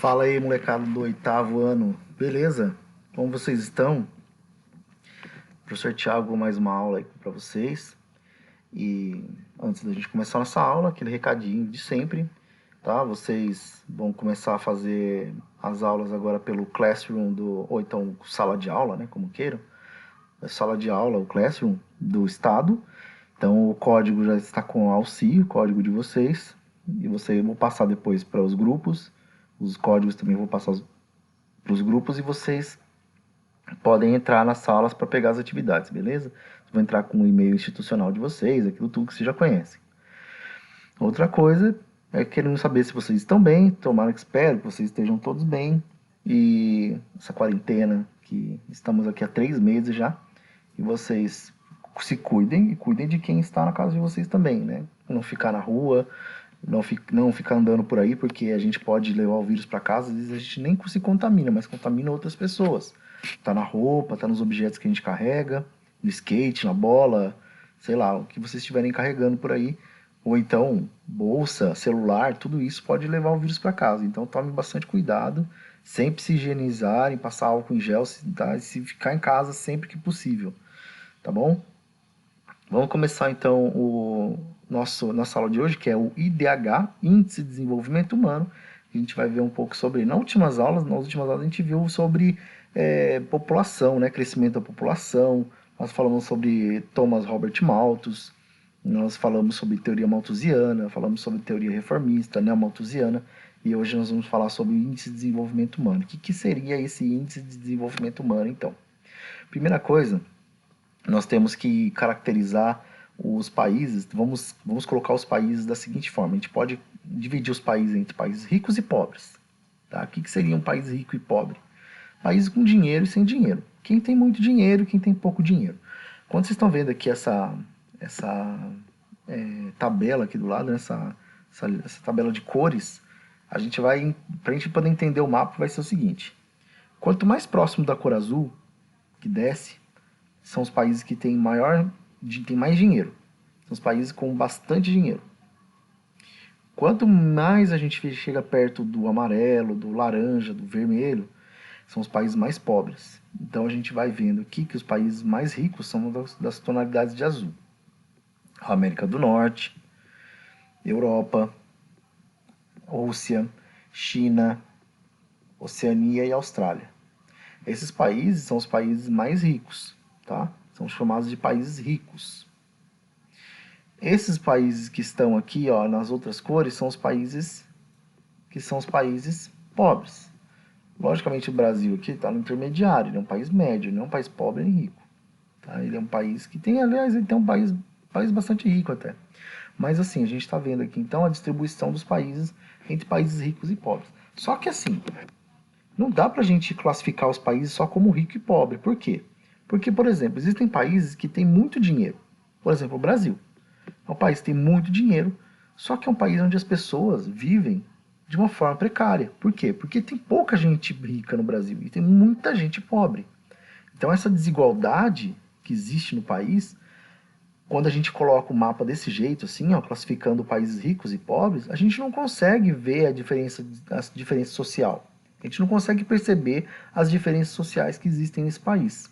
Fala aí, molecada do oitavo ano, beleza? Como vocês estão? Professor Thiago, mais uma aula aí para vocês. E antes da gente começar a nossa aula, aquele recadinho de sempre, tá? Vocês vão começar a fazer as aulas agora pelo Classroom ou então sala de aula, né? Como queiram. É sala de aula, o Classroom do Estado. Então o código já está com o auxílio, o código de vocês. E vocês vão passar depois para os grupos. Os códigos também vão passar para os grupos e vocês podem entrar nas salas para pegar as atividades, beleza? Vocês vão entrar com o e-mail institucional de vocês, aquilo tudo que vocês já conhecem. Outra coisa é querendo saber se vocês estão bem, tomara que espero que vocês estejam todos bem. E essa quarentena, que estamos aqui há 3 meses já, e vocês se cuidem e cuidem de quem está na casa de vocês também, né? Não ficar na rua, não ficar andando por aí, porque a gente pode levar o vírus para casa, às vezes a gente nem se contamina, mas contamina outras pessoas. Tá na roupa, tá nos objetos que a gente carrega, no skate, na bola, sei lá, o que vocês estiverem carregando por aí, ou então bolsa, celular, tudo isso pode levar o vírus para casa. Então tome bastante cuidado, sempre se higienizarem, passar álcool em gel, tá? E se ficar em casa sempre que possível, tá bom? Vamos começar então nossa aula de hoje, que é o IDH, Índice de Desenvolvimento Humano. A gente vai ver um pouco sobre, nas últimas aulas a gente viu sobre população, né, crescimento da população. Nós falamos sobre Thomas Robert Malthus, nós falamos sobre teoria malthusiana, falamos sobre teoria reformista, neo-malthusiana, e hoje nós vamos falar sobre o Índice de Desenvolvimento Humano. O que seria esse Índice de Desenvolvimento Humano, então? Primeira coisa, nós temos que caracterizar os países, vamos colocar os países da seguinte forma: a gente pode dividir os países entre países ricos e pobres. Tá? O que seria um país rico e pobre? Países com dinheiro e sem dinheiro. Quem tem muito dinheiro e quem tem pouco dinheiro. Quando vocês estão vendo aqui essa tabela aqui do lado, né? essa tabela de cores, a gente vai, para a gente poder entender o mapa, vai ser o seguinte: quanto mais próximo da cor azul, que desce, são os países que têm mais dinheiro. São os países com bastante dinheiro. Quanto mais a gente chega perto do amarelo, do laranja, do vermelho, são os países mais pobres. Então a gente vai vendo aqui que os países mais ricos são das tonalidades de azul. A América do Norte, Europa, Rússia, China, Oceania e Austrália. Esses países são os países mais ricos, tá? São chamados de países ricos. Esses países que estão aqui, ó, nas outras cores, são os países pobres. Logicamente o Brasil aqui está no intermediário, ele é um país médio, não é um país pobre nem rico. Tá? Ele é um país que tem, aliás, ele tem um país bastante rico até. Mas assim, a gente está vendo aqui então a distribuição dos países entre países ricos e pobres. Só que assim, não dá para a gente classificar os países só como rico e pobre. Por quê? Porque, por exemplo, existem países que têm muito dinheiro. Por exemplo, o Brasil. É um país que tem muito dinheiro, só que é um país onde as pessoas vivem de uma forma precária. Por quê? Porque tem pouca gente rica no Brasil e tem muita gente pobre. Então essa desigualdade que existe no país, quando a gente coloca o mapa desse jeito, assim, ó, classificando países ricos e pobres, a gente não consegue ver a diferença social. A gente não consegue perceber as diferenças sociais que existem nesse país.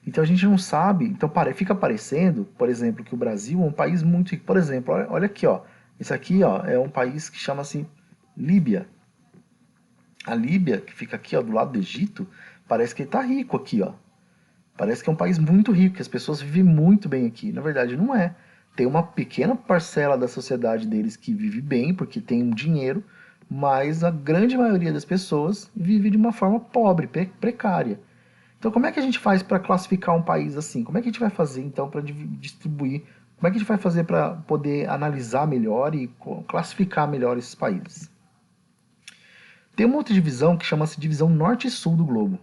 Então a gente não sabe, então fica parecendo, por exemplo, que o Brasil é um país muito rico. Por exemplo, olha aqui, ó, esse aqui, ó, é um país que chama-se Líbia. A Líbia, que fica aqui, ó, do lado do Egito, parece que ele está rico aqui, ó. Parece que é um país muito rico, que as pessoas vivem muito bem aqui. Na verdade, não é. Tem uma pequena parcela da sociedade deles que vive bem, porque tem um dinheiro, mas a grande maioria das pessoas vive de uma forma pobre, precária. Então, como é que a gente faz para classificar um país assim? Como é que a gente vai fazer, então, para distribuir? Como é que a gente vai fazer para poder analisar melhor e classificar melhor esses países? Tem uma outra divisão que chama-se divisão norte e sul do globo.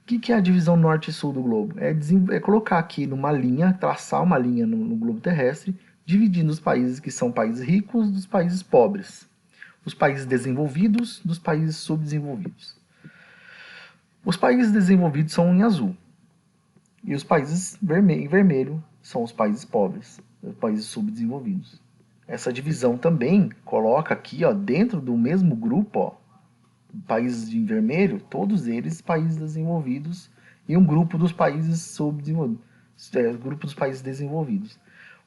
O que é a divisão norte e sul do globo? É colocar aqui numa linha, traçar uma linha no globo terrestre, dividindo os países que são países ricos dos países pobres. Os países desenvolvidos dos países subdesenvolvidos. Os países desenvolvidos são em azul. E os países em vermelho são os países pobres, os países subdesenvolvidos. Essa divisão também coloca aqui, ó, dentro do mesmo grupo, ó, países em vermelho, todos eles países desenvolvidos e um grupo dos países subdesenvolvidos, grupo dos países desenvolvidos.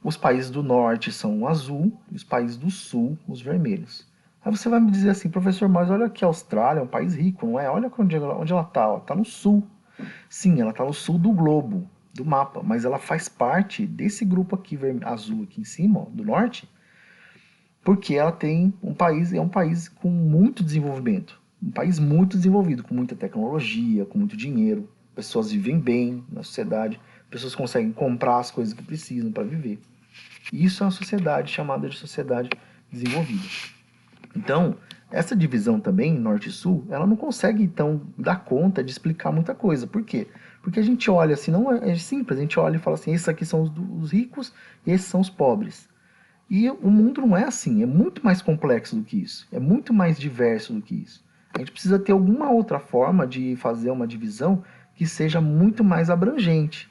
Os países do norte são o azul e os países do sul os vermelhos. Aí você vai me dizer assim, professor, mas olha que a Austrália é um país rico, não é? Olha onde ela está, ela está no sul. Sim, ela está no sul do globo, do mapa, mas ela faz parte desse grupo aqui azul aqui em cima, ó, do norte, porque ela tem é um país com muito desenvolvimento, um país muito desenvolvido, com muita tecnologia, com muito dinheiro, pessoas vivem bem na sociedade, pessoas conseguem comprar as coisas que precisam para viver. Isso é uma sociedade chamada de sociedade desenvolvida. Então, essa divisão também, norte e sul, ela não consegue, então, dar conta de explicar muita coisa. Por quê? Porque a gente olha assim, não é simples, a gente olha e fala assim, esses aqui são os ricos e esses são os pobres. E o mundo não é assim, é muito mais complexo do que isso, é muito mais diverso do que isso. A gente precisa ter alguma outra forma de fazer uma divisão que seja muito mais abrangente.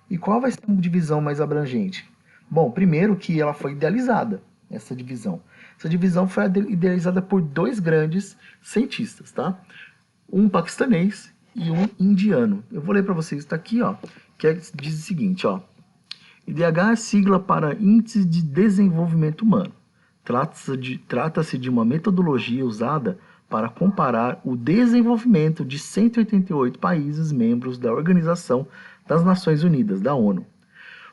E qual vai ser a divisão mais abrangente? Bom, primeiro que ela foi idealizada, essa divisão. Essa divisão foi idealizada por dois grandes cientistas, tá? Um paquistanês e um indiano. Eu vou ler para vocês, está aqui, ó, que diz o seguinte, ó. IDH é sigla para Índice de Desenvolvimento Humano. Trata-se de uma metodologia usada para comparar o desenvolvimento de 188 países membros da Organização das Nações Unidas, da ONU.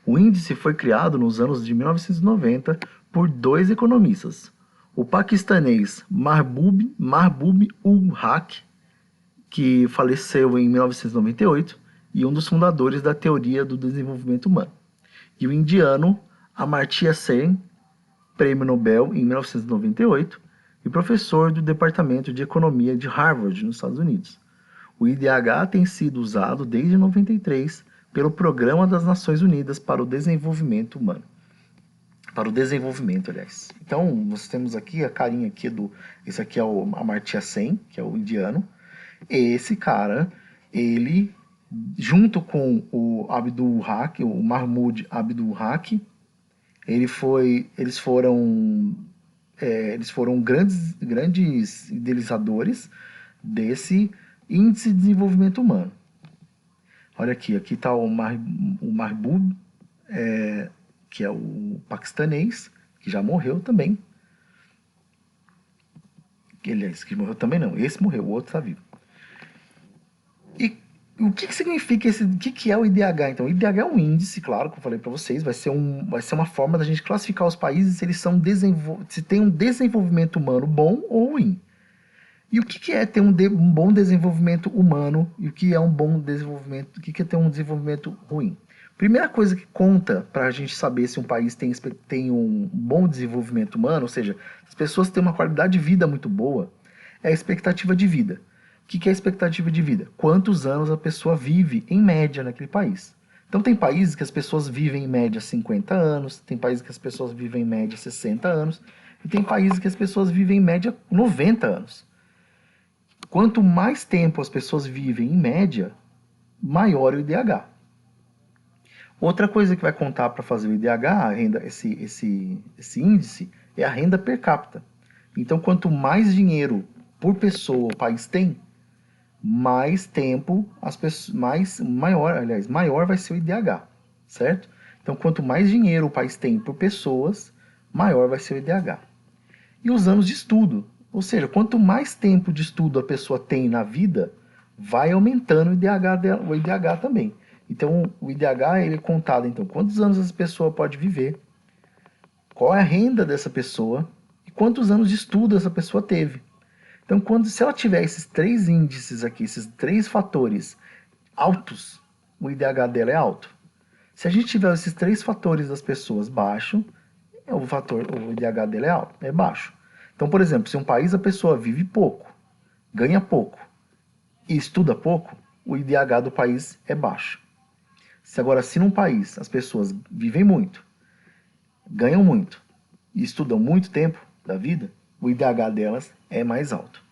O índice foi criado nos anos de 1990 por dois economistas, o paquistanês Mahbub-ul-Haq, que faleceu em 1998, e um dos fundadores da teoria do desenvolvimento humano, e o indiano Amartya Sen, prêmio Nobel em 1998, e professor do Departamento de Economia de Harvard, nos Estados Unidos. O IDH tem sido usado desde 93 pelo Programa das Nações Unidas para o Desenvolvimento Humano. Para o desenvolvimento, aliás. Então, nós temos aqui a carinha aqui esse aqui é o Amartya Sen, que é o indiano. Esse cara, ele, junto com o Abdul-Haq, o Mahmoud Abdul-Haq, eles foram grandes idealizadores desse Índice de Desenvolvimento Humano. Olha aqui está o Mahbub, que é o paquistanês, que já morreu também. Que morreu também não, esse morreu, o outro está vivo. E o que significa o que é o IDH? Então, o IDH é um índice, claro, que eu falei para vocês, vai ser uma forma da gente classificar os países se eles se tem um desenvolvimento humano bom ou ruim. E o que é ter um bom desenvolvimento humano e o que é um bom desenvolvimento, o que é ter um desenvolvimento ruim? Primeira coisa que conta para a gente saber se um país tem um bom desenvolvimento humano, ou seja, as pessoas têm uma qualidade de vida muito boa, é a expectativa de vida. O que é a expectativa de vida? Quantos anos a pessoa vive, em média, naquele país. Então, tem países que as pessoas vivem, em média, 50 anos, tem países que as pessoas vivem, em média, 60 anos, e tem países que as pessoas vivem, em média, 90 anos. Quanto mais tempo as pessoas vivem, em média, maior o IDH. Outra coisa que vai contar para fazer o IDH, a renda, esse índice, é a renda per capita. Então, quanto mais dinheiro por pessoa o país tem, mais tempo maior vai ser o IDH, certo? Então, quanto mais dinheiro o país tem por pessoas, maior vai ser o IDH. E os anos de estudo, ou seja, quanto mais tempo de estudo a pessoa tem na vida, vai aumentando o IDH também. Então, o IDH ele é contado, então, quantos anos essa pessoa pode viver, qual é a renda dessa pessoa e quantos anos de estudo essa pessoa teve. Então, se ela tiver esses três índices aqui, esses três fatores altos, o IDH dela é alto. Se a gente tiver esses três fatores das pessoas baixo, o IDH dela é alto, é baixo. Então, por exemplo, se um país a pessoa vive pouco, ganha pouco e estuda pouco, o IDH do país é baixo. Se num país as pessoas vivem muito, ganham muito e estudam muito tempo da vida, o IDH delas é mais alto.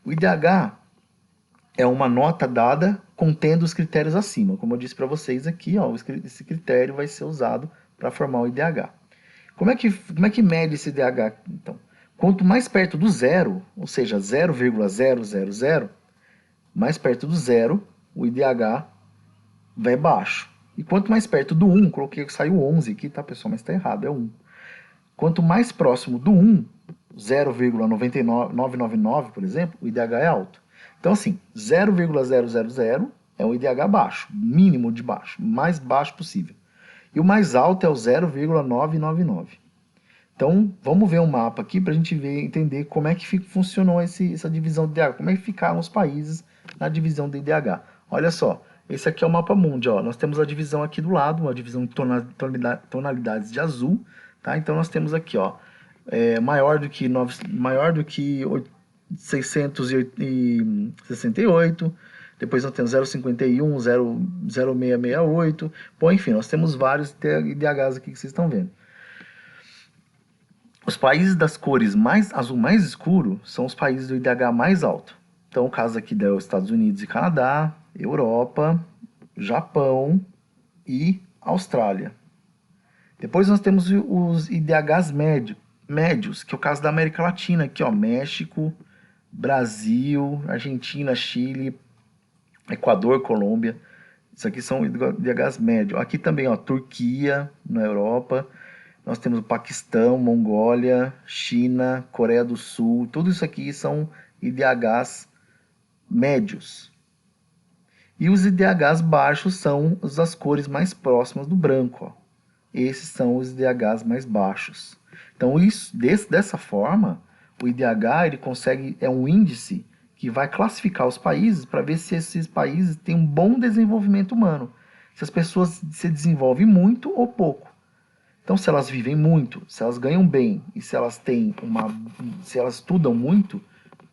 O IDH é uma nota dada contendo os critérios acima. Como eu disse para vocês aqui, ó, esse critério vai ser usado para formar o IDH. Como é que mede esse IDH, então? Quanto mais perto do zero, ou seja, 0,000, mais perto do zero, o IDH vai baixo. E quanto mais perto do 1, coloquei que saiu 11 aqui, tá, pessoal? Mas está errado, é 1. Quanto mais próximo do 1, 0,999, por exemplo, o IDH é alto. Então, assim, 0,000 é um IDH baixo, mínimo de baixo, mais baixo possível. E o mais alto é o 0,999. Então, vamos ver um mapa aqui para a gente entender como é que funcionou essa divisão de IDH, como é que ficaram os países na divisão de IDH. Olha só, esse aqui é o mapa mundi, ó. Nós temos a divisão aqui do lado, uma divisão de tonalidades de azul, tá? Então, nós temos aqui, ó, maior do que 668, depois nós temos 0,51, 0,0668, bom, enfim, nós temos vários IDHs aqui que vocês estão vendo. Os países das cores azul mais escuro são os países do IDH mais alto. Então, o caso aqui é os Estados Unidos e Canadá, Europa, Japão e Austrália. Depois nós temos os IDHs médios, que é o caso da América Latina, aqui, ó, México, Brasil, Argentina, Chile, Equador, Colômbia. Isso aqui são IDHs médios. Aqui também, ó, Turquia, na Europa. Nós temos o Paquistão, Mongólia, China, Coreia do Sul. Tudo isso aqui são IDHs médios. E os IDHs baixos são os das cores mais próximas do branco, ó. Esses são os IDHs mais baixos. Então, dessa forma, o IDH ele é um índice que vai classificar os países para ver se esses países têm um bom desenvolvimento humano. Se as pessoas se desenvolvem muito ou pouco. Então, se elas vivem muito, se elas ganham bem e se elas estudam muito,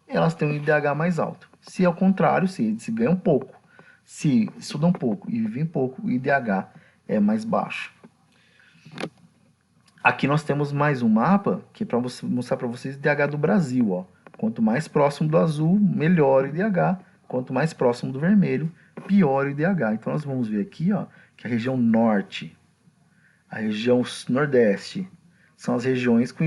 elas têm um IDH mais alto. Se ao contrário, se ganham pouco, se estudam pouco e vivem pouco, o IDH é mais baixo. Aqui nós temos mais um mapa que é para mostrar para vocês o IDH do Brasil, ó. Quanto mais próximo do azul, melhor o IDH. Quanto mais próximo do vermelho, pior o IDH. Então nós vamos ver aqui, ó, que a região norte, a região nordeste, são as regiões com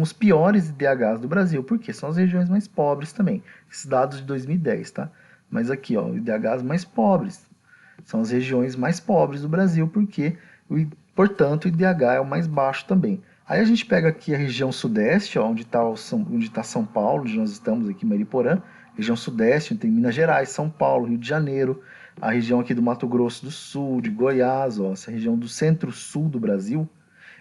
os piores IDHs do Brasil. Por quê? São as regiões mais pobres também. Esses dados de 2010, tá? Mas aqui, ó, IDHs mais pobres. São as regiões mais pobres do Brasil, porque, portanto, o IDH é o mais baixo também. Aí a gente pega aqui a região sudeste, ó, onde está São Paulo, onde nós estamos aqui, Mariporã. Região sudeste, onde tem Minas Gerais, São Paulo, Rio de Janeiro. A região aqui do Mato Grosso do Sul, de Goiás, ó, essa região do centro-sul do Brasil.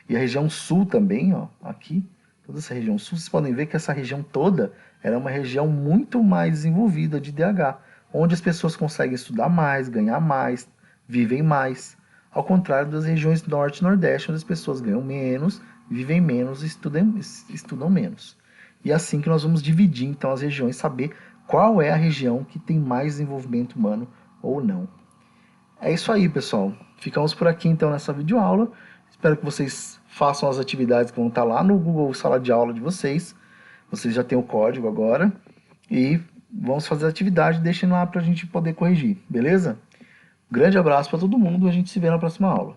E a região sul também, ó, aqui, toda essa região sul, vocês podem ver que essa região toda era uma região muito mais desenvolvida de IDH, onde as pessoas conseguem estudar mais, ganhar mais, vivem mais. Ao contrário das regiões norte e nordeste, onde as pessoas ganham menos, vivem menos e estudam menos. E é assim que nós vamos dividir então as regiões, saber qual é a região que tem mais desenvolvimento humano ou não. É isso aí, pessoal. Ficamos por aqui então nessa videoaula. Espero que vocês façam as atividades que vão estar lá no Google Sala de Aula de vocês. Vocês já têm o código agora. E vamos fazer a atividade, deixem lá para a gente poder corrigir, beleza? Grande abraço para todo mundo e a gente se vê na próxima aula.